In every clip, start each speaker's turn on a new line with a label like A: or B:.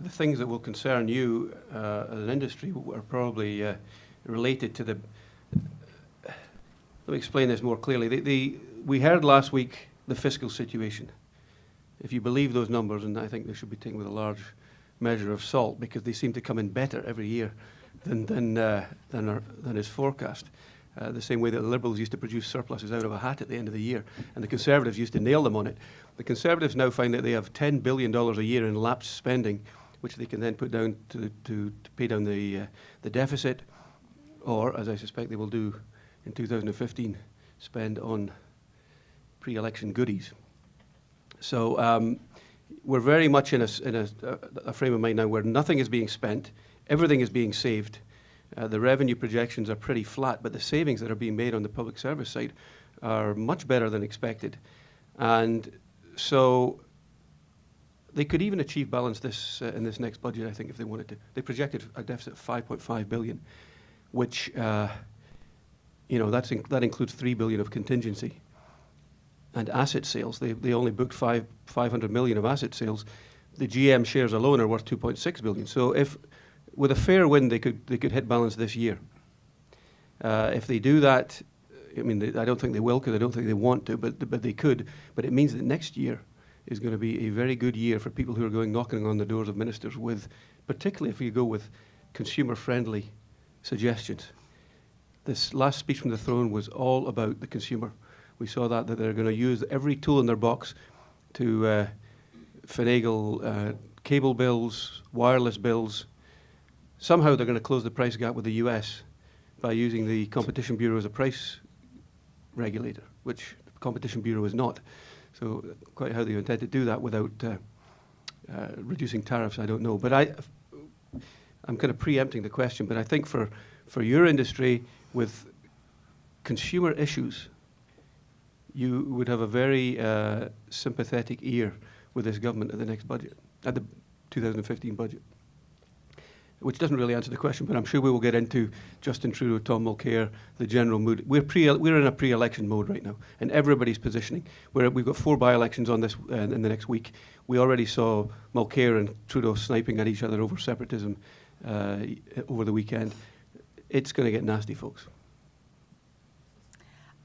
A: the things that will concern you as an industry are probably related to the. Let me explain this more clearly. We heard last week the fiscal situation. If you believe those numbers, and I think they should be taken with a large measure of salt, because they seem to come in better every year than is forecast. The same way that the Liberals used to produce surpluses out of a hat at the end of the year, and the Conservatives used to nail them on it. The Conservatives now find that they have $10 billion a year in lapsed spending, which they can then put down to pay down the deficit, or, as I suspect they will do in 2015, spend on pre-election goodies. So we're very much in a frame of mind now where nothing is being spent, everything is being saved. The revenue projections are pretty flat, but the savings that are being made on the public service side are much better than expected. And so they could even achieve balance in this next budget, I think, if they wanted to. They projected a deficit of $5.5 billion, which, that includes $3 billion of contingency and asset sales. They only booked $500 million of asset sales. The GM shares alone are worth $2.6 billion. So if with a fair win, they could hit balance this year. If they do that, I mean, I don't think they will, because I don't think they want to, but they could. But it means that next year is going to be a very good year for people who are going knocking on the doors of ministers with, particularly if you go with consumer-friendly suggestions. This last speech from the throne was all about the consumer. We saw that they're going to use every tool in their box to finagle cable bills, wireless bills. Somehow they're going to close the price gap with the US by using the Competition Bureau as a price regulator, which the Competition Bureau is not. So quite how they intend to do that without reducing tariffs, I don't know. But I'm kind of preempting the question, but I think for your industry with consumer issues, you would have a very sympathetic ear with this government at the next budget, at the 2015 budget. Which doesn't really answer the question, but I'm sure we will get into Justin Trudeau, Tom Mulcair, the general mood. We're in a pre-election mode right now, and everybody's positioning. We've got 4 by-elections on this in the next week. We already saw Mulcair and Trudeau sniping at each other over separatism over the weekend. It's going to get nasty, folks.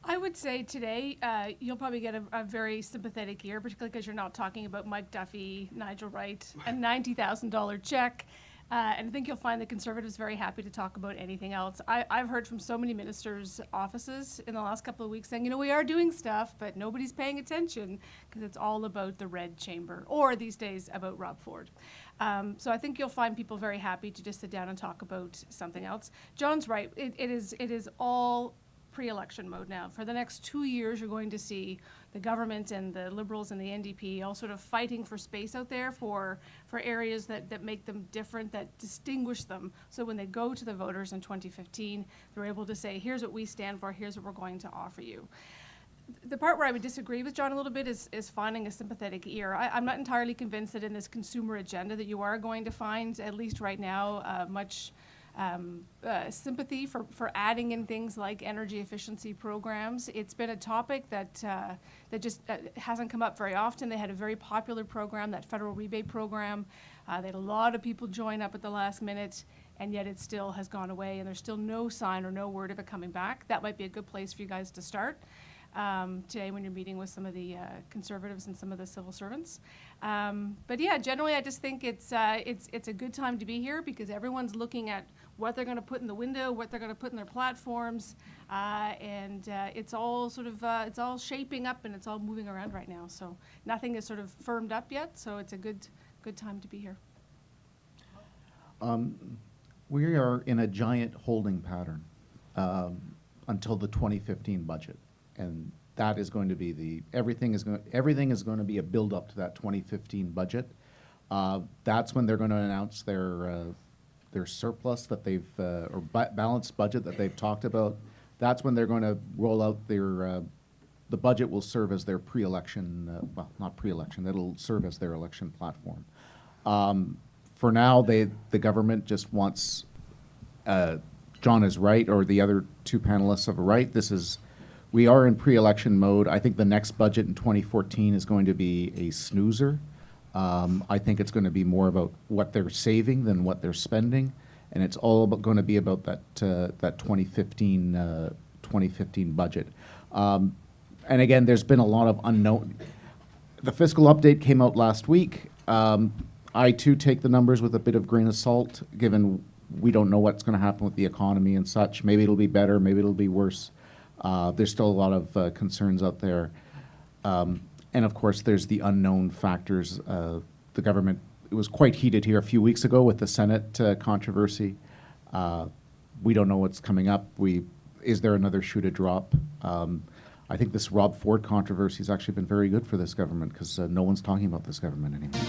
B: I would say today you'll probably get a very sympathetic ear, particularly because you're not talking about Mike Duffy, Nigel Wright, a $90,000 check. And I think you'll find the Conservatives very happy to talk about anything else. I've heard from so many ministers' offices in the last couple of weeks saying, we are doing stuff, but nobody's paying attention because it's all about the red chamber, or these days about Rob Ford. So I think you'll find people very happy to just sit down and talk about something else. John's right. It is all pre-election mode now. For the next 2 years, you're going to see the government and the Liberals and the NDP all sort of fighting for space out there for areas that make them different, that distinguish them. So when they go to the voters in 2015, they're able to say, here's what we stand for, here's what we're going to offer you. The part where I would disagree with John a little bit is finding a sympathetic ear. I'm not entirely convinced that in this consumer agenda that you are going to find, at least right now, much sympathy for adding in things like energy efficiency programs. It's been a topic that just hasn't come up very often. They had a very popular program, that federal rebate program. They had a lot of people join up at the last minute, and yet it still has gone away, and there's still no sign or no word of it coming back. That might be a good place for you guys to start today when you're meeting with some of the Conservatives and some of the civil servants. But yeah, generally I just think it's a good time to be here because everyone's looking at what they're going to put in the window, what they're going to put in their platforms, and it's all sort of it's all shaping up and it's all moving around right now. So nothing is sort of firmed up yet. So it's a good time to be here.
C: We are in a giant holding pattern until the 2015 budget. And that is going to be everything is going to be a build up to that 2015 budget. That's when they're going to announce their surplus that they've or balanced budget that they've talked about. That's when they're going to roll out their the budget will serve as their pre-election, well, not pre-election. It'll serve as their election platform. For now, the government just wants. John is right, or the other two panelists are right. We are in pre-election mode. I think the next budget in 2014 is going to be a snoozer. I think it's going to be more about what they're saving than what they're spending, and it's all about, going to be about that 2015 budget. And again, there's been a lot of unknown. The fiscal update came out last week. I too take the numbers with a bit of grain of salt, given we don't know what's going to happen with the economy and such. Maybe it'll be better, maybe it'll be worse. There's still a lot of concerns out there. And of course, there's the unknown factors. The government, it was quite heated here a few weeks ago with the Senate controversy. We don't know what's coming up. Is there another shoe to drop? I think this Rob Ford controversy has actually been very good for this government, because no one's talking about this government anymore.